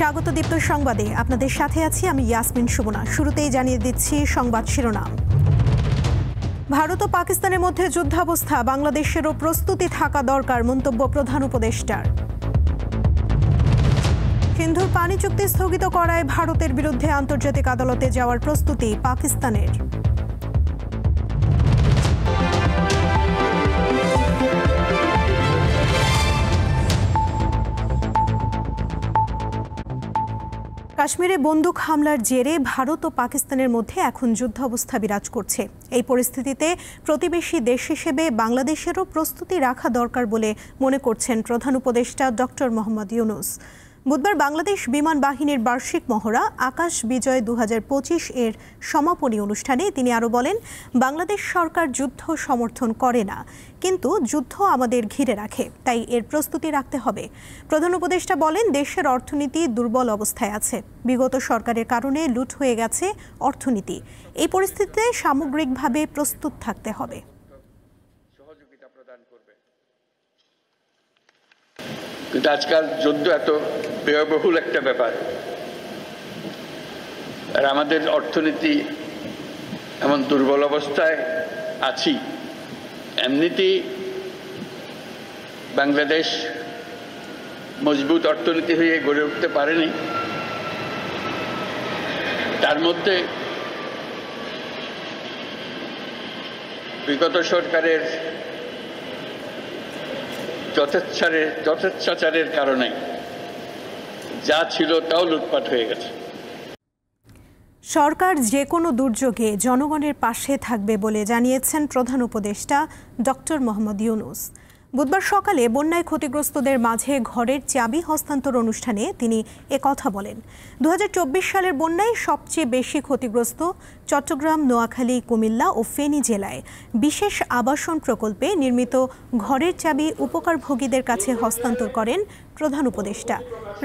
স্বাগত দীপ্ত সংবাদে আপনাদের সাথে আছি আমি ইয়াসমিন সুবনা। শুরুতেই জানিয়ে দিচ্ছি সংবাদ শিরোনাম। ভারত ও পাকিস্তানের মধ্যে যুদ্ধাবস্থা, বাংলাদেশেরও প্রস্তুতি থাকা দরকার মন্তব্য প্রধান উপদেষ্টার। সিন্ধুর পানি চুক্তি স্থগিত করায় ভারতের বিরুদ্ধে আন্তর্জাতিক আদালতে যাওয়ার প্রস্তুতি পাকিস্তানের। কাশ্মীরে বন্দুক হামলার জেরে ভারত ও পাকিস্তানের মধ্যে এখন যুদ্ধাবস্থা বিরাজ করছে। এই পরিস্থিতিতে প্রতিবেশী দেশ হিসেবে বাংলাদেশেরও প্রস্তুতি রাখা দরকার বলে মনে করছেন প্রধান উপদেষ্টা ডক্টর মোহাম্মদ ইউনূস। বুধবার বাংলাদেশ বিমান বাহিনীর বার্ষিক মহড়া আকাশ বিজয় 2025 এর সমাপনী অনুষ্ঠানে তিনি আরও বলেন, বাংলাদেশ সরকার যুদ্ধ সমর্থন করে না, কিন্তু যুদ্ধ আমাদের ঘিরে রাখে, তাই এর প্রস্তুতি রাখতে হবে। প্রধান উপদেষ্টা বলেন, দেশের অর্থনীতি দুর্বল অবস্থায় আছে। বিগত সরকারের কারণে লুট হয়ে গেছে অর্থনীতি। এই পরিস্থিতিতে সামগ্রিকভাবে প্রস্তুত থাকতে হবে। কিন্তু আজকাল যুদ্ধ এত ব্যয়বহুল একটা ব্যাপার, আর আমাদের অর্থনীতি এমন দুর্বল অবস্থায় আছি। এমনিতেই বাংলাদেশ মজবুত অর্থনীতি হয়ে গড়ে উঠতে পারেনি, তার মধ্যে বিগত সরকারের যথেচ্ছাচারের কারণে যা ছিল তাও লুটপাট হয়ে গেছে। সরকার যে কোনো দুর্যোগে জনগণের পাশে থাকবে বলে জানিয়েছেন প্রধান উপদেষ্টা ডক্টর মোহাম্মদ ইউনূস। বুধবার সকালে বন্যায় ক্ষতিগ্রস্তদের মাঝে ঘরের চাবি হস্তান্তর অনুষ্ঠানে তিনি একথা বলেন। 2024 সালের বন্যায় সবচেয়ে বেশি ক্ষতিগ্রস্ত চট্টগ্রাম, নোয়াখালী, কুমিল্লা ও ফেনী জেলায় বিশেষ আবাসন প্রকল্পে নির্মিত ঘরের চাবি উপকারভোগীদের কাছে হস্তান্তর করেন প্রধান উপদেষ্টা।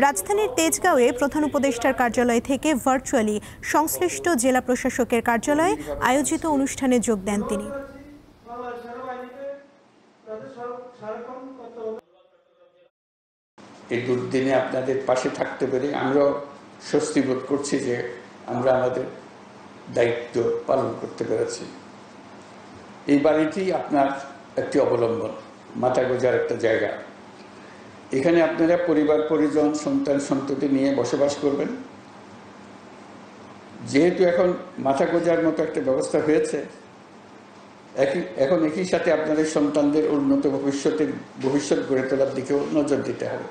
রাজধানীর তেজগাঁওয়ে প্রধান উপদেষ্টার কার্যালয় থেকে ভার্চুয়ালি সংশ্লিষ্ট জেলা প্রশাসকের কার্যালয়ে আয়োজিত অনুষ্ঠানে যোগ দেন তিনি। এই দুর্দিনে আপনাদের পাশে থাকতে পেরে আমরাও স্বস্তি বোধ করছি যে আমরা আমাদের দায়িত্ব পালন করতে পেরেছি। এই বাড়িটি আপনার একটি অবলম্বন, মাথা গোঁজার একটা জায়গা। এখানে আপনারা পরিবার পরিজন, সন্তান সন্ততি নিয়ে বসবাস করবেন। যেহেতু এখন মাথা গোঁজার মতো একটা ব্যবস্থা হয়েছে, এখন একই সাথে আপনাদের সন্তানদের উন্নত ভবিষ্যৎ গড়ে তোলার দিকেও নজর দিতে হবে।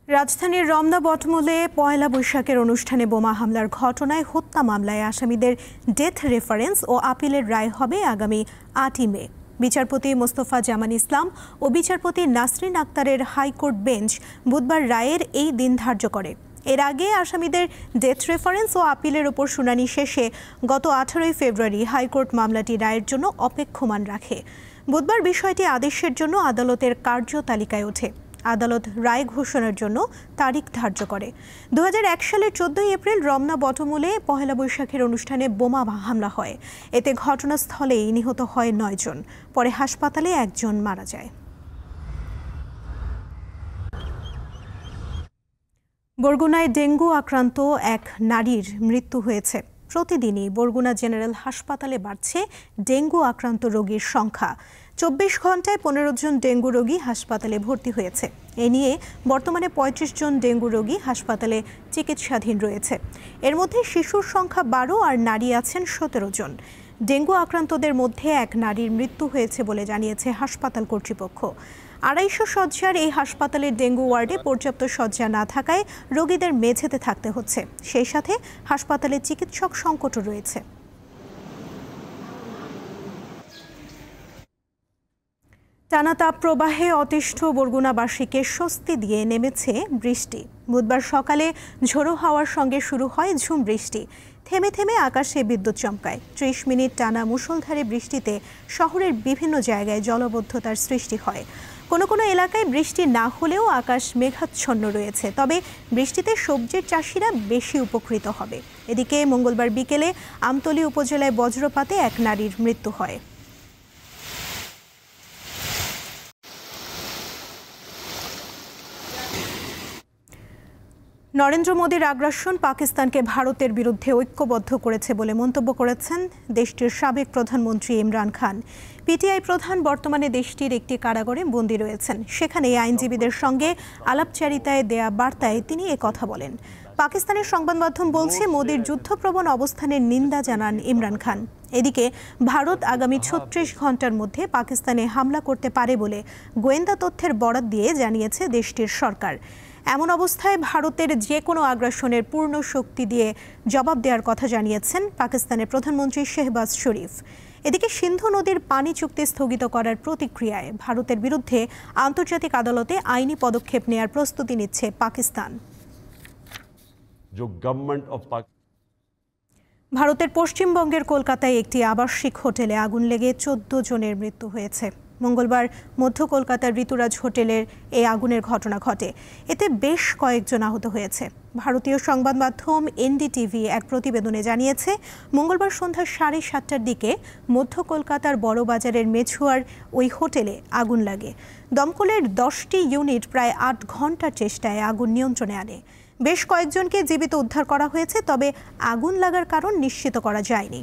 রাজধানীর রমনা বটমূলে পয়লা বৈশাখের অনুষ্ঠানে বোমা হামলার ঘটনায় হত্যা মামলায় আসামিদের ডেথ রেফারেন্স ও আপিলের রায় হবে আগামী 8 মে। বিচারপতি মোস্তফা জামান ইসলাম ও বিচারপতি নাসরিন আক্তারের হাইকোর্ট বেঞ্চ বুধবার রায়ের এই দিন ধার্য করে। এর আগে আসামিদের ডেথ রেফারেন্স ও আপিলের ওপর শুনানি শেষে গত 18 ফেব্রুয়ারি হাইকোর্ট মামলাটি রায়ের জন্য অপেক্ষমান রাখে। বুধবার বিষয়টি আদেশের জন্য আদালতের কার্য তালিকায় ওঠে। আদালত রায় ঘোষণার জন্য তারিখ ধার্য করে। 2001 সালের 14 এপ্রিল রমনা বটমূলে পহেলা বৈশাখের অনুষ্ঠানে বোমা হামলা হয়। এতে ঘটনাস্থলেই নিহত হয় 9 জন, পরে হাসপাতালে 1 জন মারা যায়। বরগুনায় ডেঙ্গু আক্রান্ত এক নারীর মৃত্যু হয়েছে। প্রতিদিনই বরগুনা জেনারেল হাসপাতালে বাড়ছে ডেঙ্গু আক্রান্ত রোগীর সংখ্যা। 24 ঘন্টায় 15 জন ডেঙ্গু রোগী হাসপাতালে ভর্তি হয়েছে। এ নিয়ে বর্তমানে 35 জন ডেঙ্গু রোগী হাসপাতালে চিকিৎসাধীন রয়েছে। এর মধ্যে শিশুর সংখ্যা 12 আর নারী আছেন 17 জন। ডেঙ্গু আক্রান্তদের মধ্যে এক নারীর মৃত্যু হয়েছে বলে জানিয়েছে হাসপাতাল কর্তৃপক্ষ। 250 শয্যার এই হাসপাতালের ডেঙ্গু ওয়ার্ডে পর্যাপ্ত শয্যা না থাকায় রোগীদের মেঝেতে থাকতে হচ্ছে। সেই সাথে হাসপাতালে চিকিৎসক সংকটও রয়েছে। টানা তাপ প্রবাহে অতিষ্ঠ বরগুনাবাসীকে স্বস্তি দিয়ে নেমেছে বৃষ্টি। বুধবার সকালে ঝোড়ো হাওয়ার সঙ্গে শুরু হয় ঝুম বৃষ্টি। থেমে থেমে আকাশে বিদ্যুৎ চমকায়। 30 মিনিট টানা মুষলধারে বৃষ্টিতে শহরের বিভিন্ন জায়গায় জলাবদ্ধতার সৃষ্টি হয়। কোনো কোনো এলাকায় বৃষ্টি না হলেও আকাশ মেঘাচ্ছন্ন রয়েছে। তবে বৃষ্টিতে সবজির চাষিরা বেশি উপকৃত হবে। এদিকে মঙ্গলবার বিকেলে আমতলী উপজেলায় বজ্রপাতে এক নারীর মৃত্যু হয়। নরেন্দ্র মোদীর আগ্রাসন পাকিস্তানকে ভারতের বিরুদ্ধে ঐক্যবদ্ধ করেছে বলে মন্তব্য করেছেন দেশটির সাবেক প্রধানমন্ত্রী ইমরান খান। পিটিআই প্রধান বর্তমানে দেশটির একটি কারাগারে বন্দী রয়েছেন। সেখানে আইনজীবীদের সঙ্গে আলাপচারিতায় দেয়া বার্তায় তিনি কথা বলেন। পাকিস্তানের সংবাদ মাধ্যম বলছে, মোদীর যুদ্ধপ্রবণ অবস্থানের নিন্দা জানান ইমরান খান। এদিকে ভারত আগামী ৩৬ ঘন্টার মধ্যে পাকিস্তানে হামলা করতে পারে বলে গোয়েন্দা তথ্যের বরাত দিয়ে জানিয়েছে দেশটির সরকার। এমন অবস্থায় ভারতের যে কোনো আগ্রাসনের পূর্ণ শক্তি দিয়ে জবাব দেওয়ার কথা জানিয়েছেন পাকিস্তানের প্রধানমন্ত্রী শেহবাজ শরীফ। এদিকে সিন্ধু নদীর পানি চুক্তি স্থগিত করার প্রতিক্রিয়ায় ভারতের বিরুদ্ধে আন্তর্জাতিক আদালতে আইনি পদক্ষেপ নেওয়ার প্রস্তুতি নিচ্ছে পাকিস্তান। ভারতের পশ্চিমবঙ্গের কলকাতায় একটি আবাসিক হোটেলে আগুন লেগে ১৪ জনের মৃত্যু হয়েছে। মঙ্গলবার মধ্য কলকাতার ঋতুরাজ হোটেলের এই আগুনের ঘটনা ঘটে। এতে বেশ কয়েকজন আহত হয়েছে। ভারতীয় সংবাদ মাধ্যম এনডিটিভি এক প্রতিবেদনে জানিয়েছে, মঙ্গলবার সন্ধ্যা 7:30টার দিকে মধ্য কলকাতার বড়বাজারের মেছুয়ার ওই হোটেলে আগুন লাগে। দমকলের 10টি ইউনিট প্রায় 8 ঘন্টার চেষ্টায় আগুন নিয়ন্ত্রণে আনে। বেশ কয়েকজনকে জীবিত উদ্ধার করা হয়েছে, তবে আগুন লাগার কারণ নিশ্চিত করা যায়নি।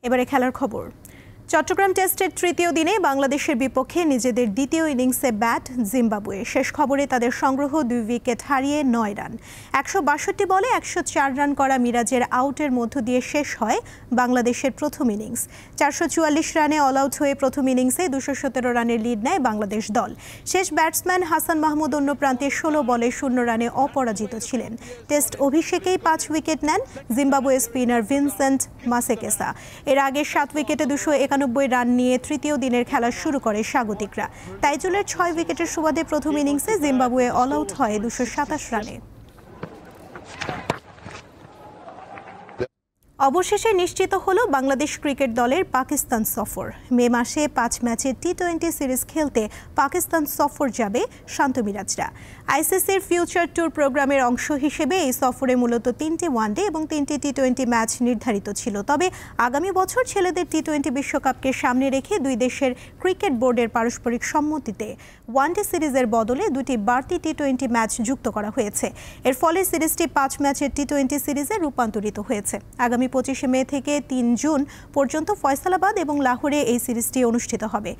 এবারে খেলার খবর। চট্টগ্রাম টেস্টের তৃতীয় দিনে বাংলাদেশের বিপক্ষে নিজেদের দ্বিতীয় ইনিংসে ব্যাট জিম্বাবুয়ে। শেষ খবরে তাদের সংগ্রহ 2 উইকেট হারিয়ে 9 রান। 162 বলে 104 রান করা মিরাজের আউটের মধ্য দিয়ে শেষ হয় বাংলাদেশের প্রথম ইনিংস। 444 রানে অল আউট হয়ে প্রথম ইনিংসে 217 রানের লিড নেয় বাংলাদেশ দল। শেষ ব্যাটসম্যান হাসান মাহমুদ অন্য প্রান্তে 16 বলে 0 রানে অপরাজিত ছিলেন। টেস্ট অভিষেকেই 5 উইকেট নেন জিম্বাবুয়ে স্পিনার ভিনসেন্ট মাসেকেসা। এর আগে 7 উইকেটে 291 রান নিয়ে তৃতীয় দিনের খেলা শুরু করে স্বাগতিকরা। তাইজুলের 6 উইকেটের সুবাদে প্রথম ইনিংসে জিম্বাবুয়ে অল আউট হয় 227 রানে। অবশেষে নিশ্চিত হলো বাংলাদেশ ক্রিকেট দলের পাকিস্তান সফর। মে মাসে 5 ম্যাচের টি-20 সিরিজ খেলতে পাকিস্তান সফর যাবে শান্ত মিরাজরা। আইসিসির ফিউচার ট্যুর প্রোগ্রামের অংশ হিসেবে এই সফরে মূলত 3টি ওয়ানডে এবং 3টি টি-20 ম্যাচ নির্ধারিত ছিল। তবে আগামী বছর ছেলেদের টি-20 বিশ্বকাপকে সামনে রেখে দুই দেশের ক্রিকেট বোর্ডের পারস্পরিক সম্মতিতে ওয়ানডে সিরিজের বদলে 2টি বাড়তি টি-20 ম্যাচ যুক্ত করা হয়েছে। এর ফলে সিরিজটি 5 ম্যাচের টি-20 সিরিজে রূপান্তরিত হয়েছে। আগামী 25 মে থেকে 3 জুন পর্যন্ত ফয়সালাবাদ এবং লাহোরে এই সিরিজটি অনুষ্ঠিত হবে।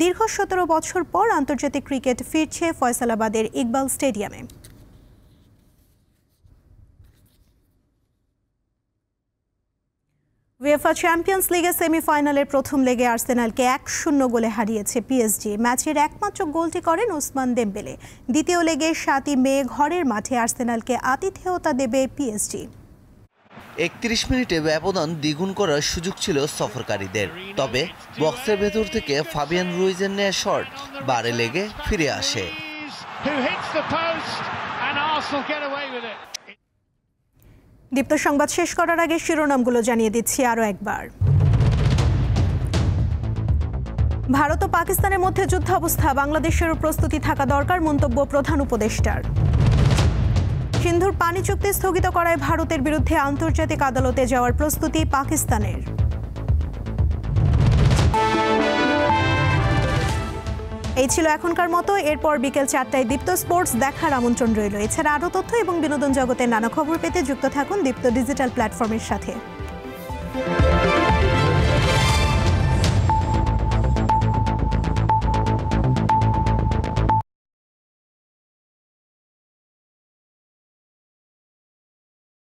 দীর্ঘ 17 বছর পর আন্তর্জাতিক ক্রিকেট ফিরছে ফয়সালাবাদের ইকবাল স্টেডিয়ামে। উয়েফা চ্যাম্পিয়ন্স লিগের সেমিফাইনালের প্রথম লেগে আর্সেনালকে 1-0 গোলে হারিয়েছে পিএসজি। ম্যাচের একমাত্র গোলটি করেন ওসমান দেমবেলে। দ্বিতীয় লেগে 7 মে ঘরের মাঠে আর্সেনালকে আতিথেয়তা দেবে পিএসজি। 31 মিনিটে ব্যবধান দ্বিগুণ করার সুযোগ ছিল সফরকারীদের, তবে বক্সের ভেতর থেকে ফাবিয়ান রুইজের নেয়া শট বারে লেগে ফিরে আসে। দীপ্ত সংবাদ শেষ করার আগে শিরোনামগুলো জানিয়ে দিচ্ছি আরও একবার। ভারত ও পাকিস্তানের মধ্যে যুদ্ধাবস্থা, বাংলাদেশেরও প্রস্তুতি থাকা দরকার মন্তব্য প্রধান উপদেষ্টার। সিন্ধুর পানি চুক্তি স্থগিত করায় ভারতের বিরুদ্ধে আন্তর্জাতিক আদালতে যাওয়ার প্রস্তুতি পাকিস্তানের। এই ছিল এখনকার মতো। এরপর বিকেল 4টায় দীপ্ত স্পোর্টস দেখার আমন্ত্রণ রইল। এছাড়া আরও তথ্য এবং বিনোদন জগতের নানা খবর পেতে যুক্ত থাকুন দীপ্ত ডিজিটাল প্ল্যাটফর্মের সাথে।